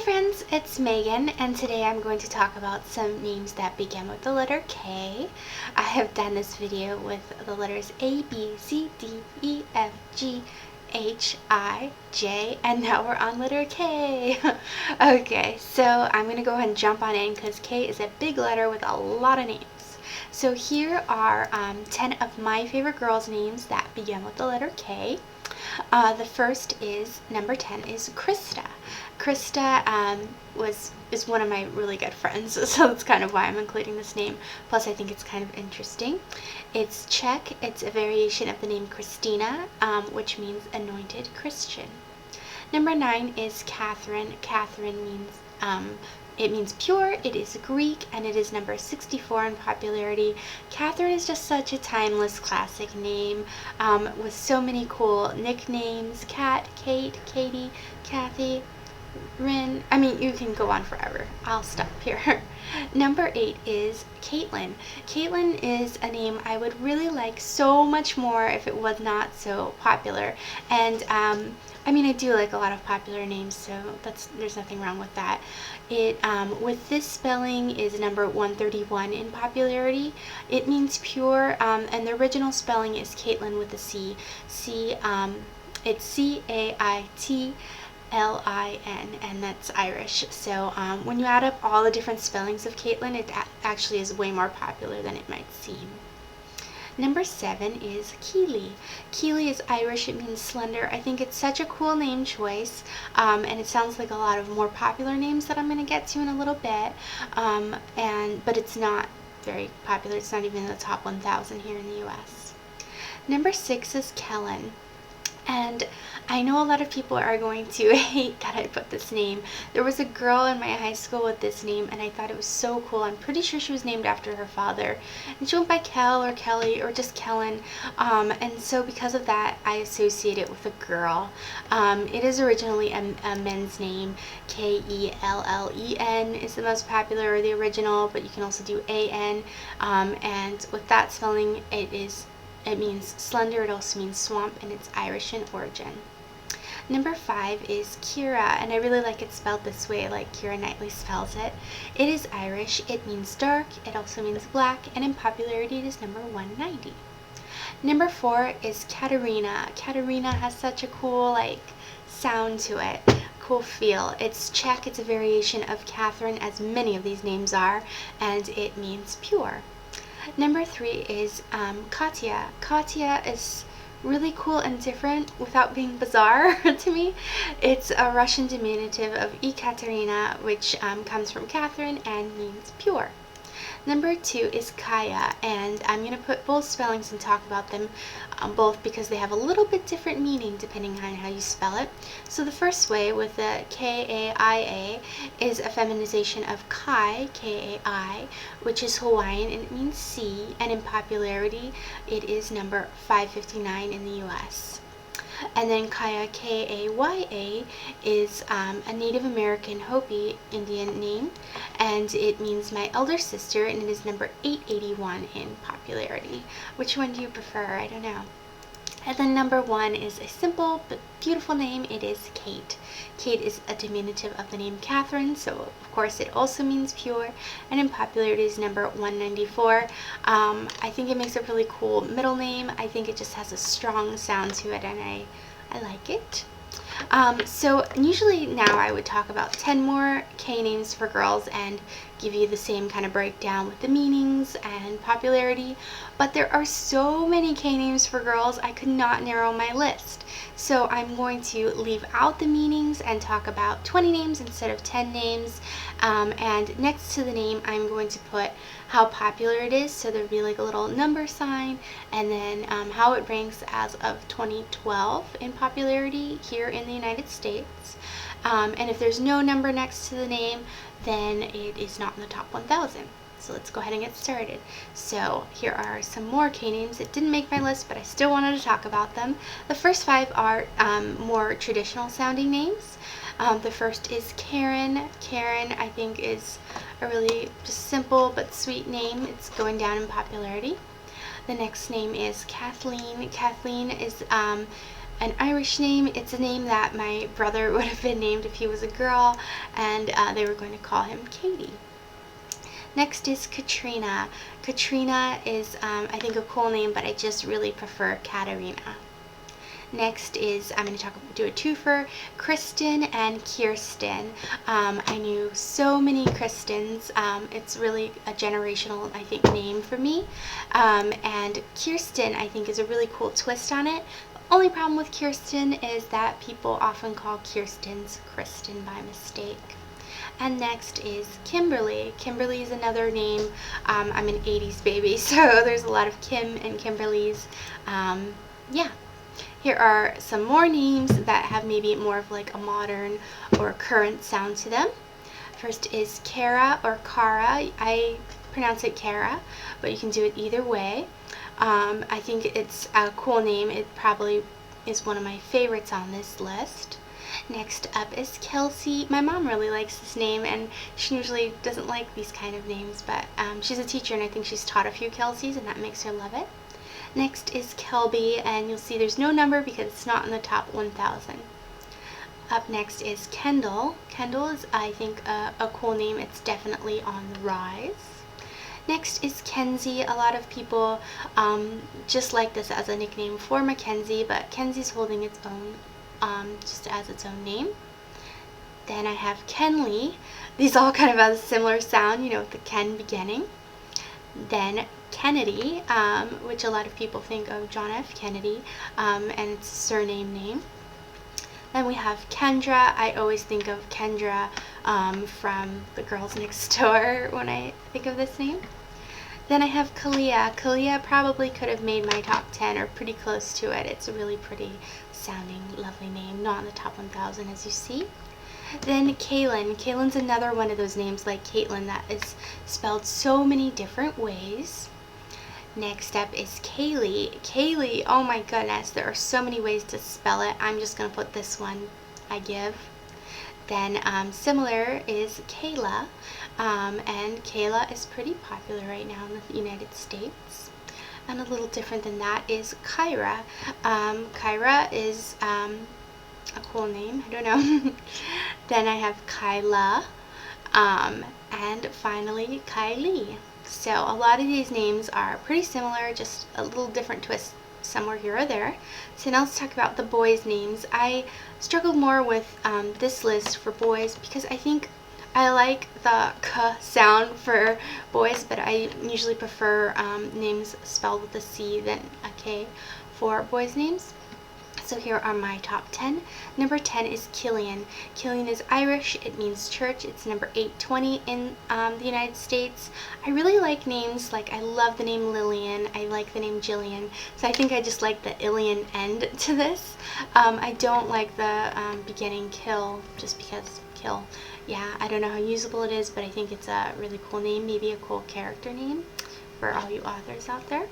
friends, it's Megan, and today I'm going to talk about some names that begin with the letter K. I have done this video with the letters A, B, C, D, E, F, G, H, I, J, and now we're on letter K. Okay, so I'm going to go ahead and jump on in because K is a big letter with a lot of names. So here are 10 of my favorite girls' names that begin with the letter K. The first is, number 10 is Krista. Krista is one of my really good friends, so that's kind of why I'm including this name. Plus, I think it's kind of interesting. It's Czech. It's a variation of the name Christina, which means anointed Christian. Number 9 is Katherine. Katherine means it means pure, it is Greek, and it is number 64 in popularity. Katherine is just such a timeless classic name with so many cool nicknames. Kat, Kate, Katie, Kathy, Rin. I mean, you can go on forever. I'll stop here. Number 8 is Katelyn. Katelyn is a name I would really like so much more if it was not so popular. And I mean, I do like a lot of popular names, so there's nothing wrong with that. It with this spelling is number 131 in popularity. It means pure, and the original spelling is Katelyn with a C. It's C-A-I-T. L-I-N, and that's Irish. So when you add up all the different spellings of Katelyn, it actually is way more popular than it might seem. Number 7 is Keeley. Keeley is Irish. It means slender. I think it's such a cool name choice, and it sounds like a lot of more popular names that I'm going to get to in a little bit, but it's not very popular. It's not even in the top 1,000 here in the US. Number 6 is Kellyn. And I know a lot of people are going to hate that I put this name. There was a girl in my high school with this name, and I thought it was so cool. I'm pretty sure she was named after her father. And she went by Kel or Kelly or just Kellyn. And so because of that, I associate it with a girl. It is originally a men's name. K-E-L-L-E-N is the most popular, or the original, but you can also do A-N. And with that spelling, it means slender. It also means swamp, and it's Irish in origin. Number 5 is Keira, and I really like it spelled this way, like Keira Knightley spells it. It is Irish. It means dark. It also means black, and in popularity it is number 190. Number 4 is Katarina. Katarina has such a cool sound to it, cool feel. It's Czech. It's a variation of Katherine, as many of these names are, and it means pure. Number 3 is Katia. Katia is really cool and different without being bizarre to me. It's a Russian diminutive of Ekaterina, which comes from Katherine and means pure. Number 2 is Kaia, and I'm going to put both spellings and talk about them both because they have a little bit different meaning depending on how you spell it. So the first way, with the K-A-I-A, is a feminization of Kai, K-A-I, which is Hawaiian, and it means sea, and in popularity it is number 559 in the US. And then Kaia, K-A-Y-A, is a Native American Hopi Indian name, and it means my elder sister, and it is number 881 in popularity. Which one do you prefer? I don't know. And then number 1 is a simple but beautiful name. It is Kate. Kate is a diminutive of the name Katherine, so of course it also means pure, and in popularity is number 194. I think it makes a really cool middle name. I think it just has a strong sound to it, and I like it. So usually now I would talk about 10 more K names for girls and give you the same kind of breakdown with the meanings and popularity, but there are so many K names for girls I could not narrow my list. So I'm going to leave out the meanings and talk about 20 names instead of 10 names, and next to the name I'm going to put how popular it is, so there'd be like a little number sign, and then how it ranks as of 2012 in popularity here in the United States. And if there's no number next to the name, then it is not in the top 1,000. So let's go ahead and get started. So here are some more K names. It didn't make my list, but I still wanted to talk about them. The first 5 are more traditional sounding names. The first is Karen. Karen, I think, is a really just simple but sweet name. It's going down in popularity. The next name is Kathleen. Kathleen is an Irish name. It's a name that my brother would have been named if he was a girl, and they were going to call him Katie. Next is Katrina. Katrina is, I think, a cool name, but I just really prefer Katarina. Next is, I'm going to do a twofer, Kristen and Kirsten. I knew so many Kristens. It's really a generational, I think, name for me. And Kirsten, I think, is a really cool twist on it. The only problem with Kirsten is that people often call Kirsten's Kristen by mistake. And next is Kimberly. Kimberly is another name. I'm an 80s baby, so there's a lot of Kim and Kimberlys. Yeah. Here are some more names that have maybe more of like a modern or current sound to them. First is Keira or Kara. I pronounce it Keira, but you can do it either way. I think it's a cool name. It probably is one of my favorites on this list. Next up is Kelsey. My mom really likes this name, and she usually doesn't like these kind of names, but she's a teacher, and I think she's taught a few Kelseys, and that makes her love it. Next is Kelby, and you'll see there's no number because it's not in the top 1,000. Up next is Kendall. Kendall is, I think, a cool name. It's definitely on the rise. Next is Kenzie. A lot of people just like this as a nickname for Mackenzie, but Kenzie's holding its own just as its own name. Then I have Kenley. These all kind of have a similar sound, you know, with the Ken beginning. Then Kennedy, which a lot of people think of John F. Kennedy, and it's a surname name. Then we have Kendra. I always think of Kendra from The Girls Next Door when I think of this name. Then I have Kalea. Kalea probably could have made my top 10 or pretty close to it. It's a really pretty sounding, lovely name. Not in the top 1,000 as you see. Then Kaylin. Kaylin's another one of those names like Katelyn that is spelled so many different ways. Next up is Kaylee. Kaylee, oh my goodness, there are so many ways to spell it. I'm just going to put this one I give. Then similar is Kayla, and Kayla is pretty popular right now in the United States. And a little different than that is Kyra. Kyra is a cool name, I don't know. Then I have Kyla, and finally Kylie. So a lot of these names are pretty similar, just a little different twist somewhere here or there. So now let's talk about the boys' names. I struggled more with this list for boys because I think I like the k sound for boys, but I usually prefer names spelled with a C than a K for boys' names. So here are my top 10. Number 10 is Killian. Killian is Irish. It means church. It's number 820 in the United States. I really like names, like I love the name Lillian. I like the name Jillian. So I think I just like the Ilian end to this. I don't like the beginning Kill, just because Kill. Yeah, I don't know how usable it is, but I think it's a really cool name. Maybe a cool character name for all you authors out there.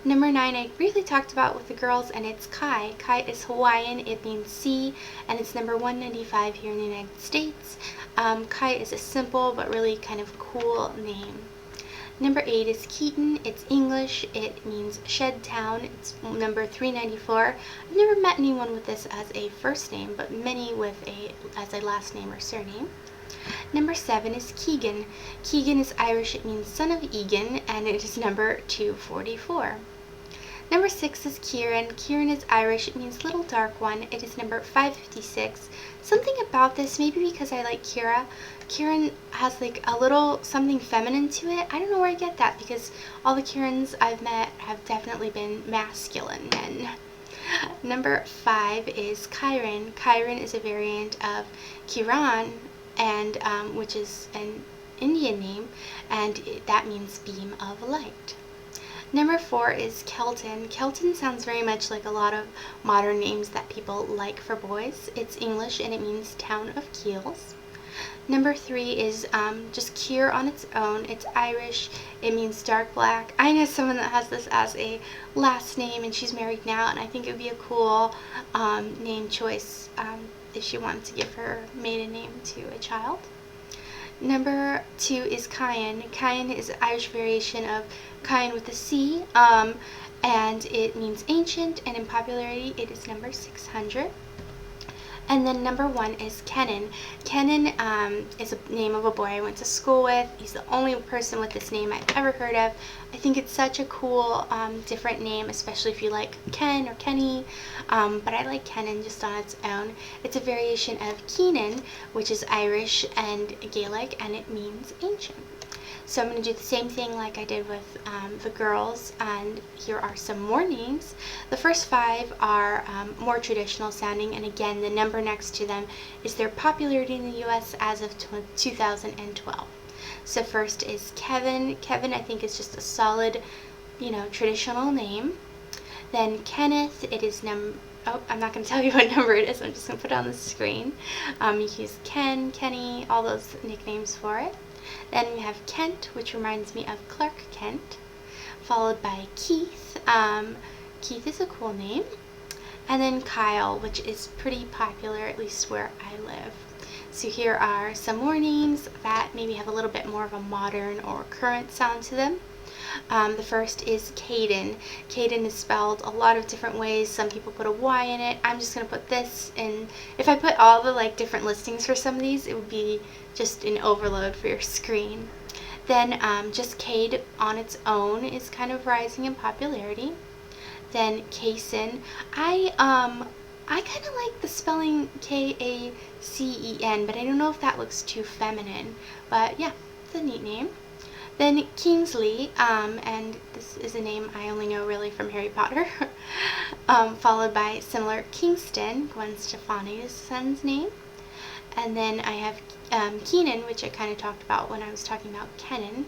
Number 9 I briefly talked about with the girls, and it's Kai. Kai is Hawaiian, it means sea, and it's number 195 here in the United States. Kai is a simple but really kind of cool name. Number 8 is Keaton. It's English, it means shed town. It's number 394. I've never met anyone with this as a first name, but many with as a last name or surname. Number 7 is Keegan. Keegan is Irish, it means son of Egan, and it is number 244. Number 6 is Kieran. Kieran is Irish, it means little dark one. It is number 556. Something about this, maybe because I like Keira, Kieran has like a little something feminine to it. I don't know where I get that, because all the Kierans I've met have definitely been masculine men. Number 5 is Kyran. Kyran is a variant of Kieran, and which is an Indian name, and that means beam of light. Number 4 is Kelton. Kelton sounds very much like a lot of modern names that people like for boys. It's English and it means town of keels. Number 3 is just Keira on its own. It's Irish, it means dark black. I know someone that has this as a last name, and she's married now, and I think it would be a cool name choice if she wanted to give her maiden name to a child. Number 2 is Kyan. Kyan is an Irish variation of Kyan with a C, and it means ancient, and in popularity it is number 600. And then number 1 is Kenan. Kenan is a name of a boy I went to school with. He's the only person with this name I've ever heard of. I think it's such a cool, different name, especially if you like Ken or Kenny. But I like Kenan just on its own. It's a variation of Keenan, which is Irish and Gaelic, and it means ancient. So I'm going to do the same thing like I did with the girls, and here are some more names. The first 5 are more traditional sounding, and again, the number next to them is their popularity in the US as of 2012. So first is Kevin. Kevin, I think, is just a solid, traditional name. Then Kenneth, it is I'm not going to tell you what number it is, I'm just going to put it on the screen. You can use Ken, Kenny, all those nicknames for it. Then we have Kent, which reminds me of Clark Kent, followed by Keith. Keith is a cool name. And then Kyle, which is pretty popular, at least where I live. So here are some more names that maybe have a little bit more of a modern or current sound to them. The first is Kaden. Kaden is spelled a lot of different ways. Some people put a Y in it. I'm just going to put this in. If I put all the different listings for some of these, it would be just an overload for your screen. Then just Cade on its own is kind of rising in popularity. Then Kaysen. I kind of like the spelling K-A-C-E-N, but I don't know if that looks too feminine. But yeah, it's a neat name. Then Kingsley, and this is a name I only know really from Harry Potter, followed by similar Kingston, Gwen Stefani's son's name. And then I have Keenan, which I kind of talked about when I was talking about Kenan.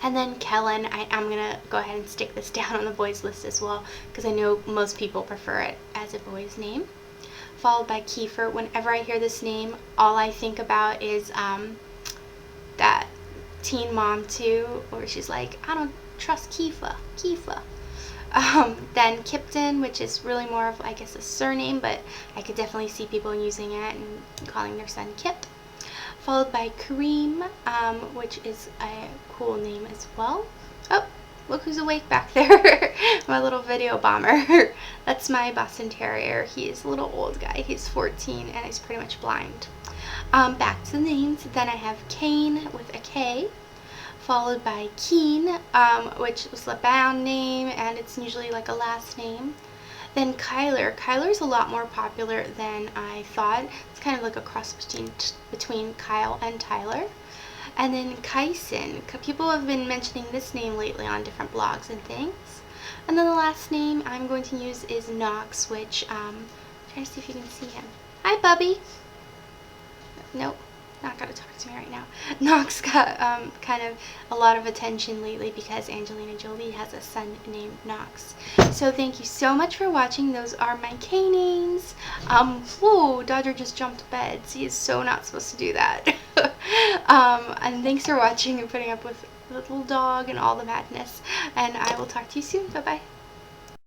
And then Kellyn, I'm going to go ahead and stick this down on the boys list as well, because I know most people prefer it as a boy's name. Followed by Kiefer. Whenever I hear this name, all I think about is that Teen Mom 2, where she's like, I don't trust Kifa. Then Kipton, which is really more of, I guess, a surname, but I could definitely see people using it and calling their son Kip. Followed by Kareem, which is a cool name as well. Oh, look who's awake back there. My little video bomber. That's my Boston Terrier. He's a little old guy. He's 14 and he's pretty much blind. Back to the names. Then I have Kane with a K, followed by Keen, which was a band name, and it's usually like a last name. Then Kyler. Kyler's a lot more popular than I thought. It's kind of like a cross between Kyle and Tyler. And then Kyson. People have been mentioning this name lately on different blogs and things. And then the last name I'm going to use is Knox, which, try to see if you can see him. Hi, Bubby. Nope, not gonna talk to me right now. Knox got kind of a lot of attention lately because Angelina Jolie has a son named Knox. So thank you so much for watching. Those are my K names. Whoa, Dodger just jumped beds. He is so not supposed to do that. And thanks for watching and putting up with the little dog and all the madness. And I will talk to you soon. Bye-bye.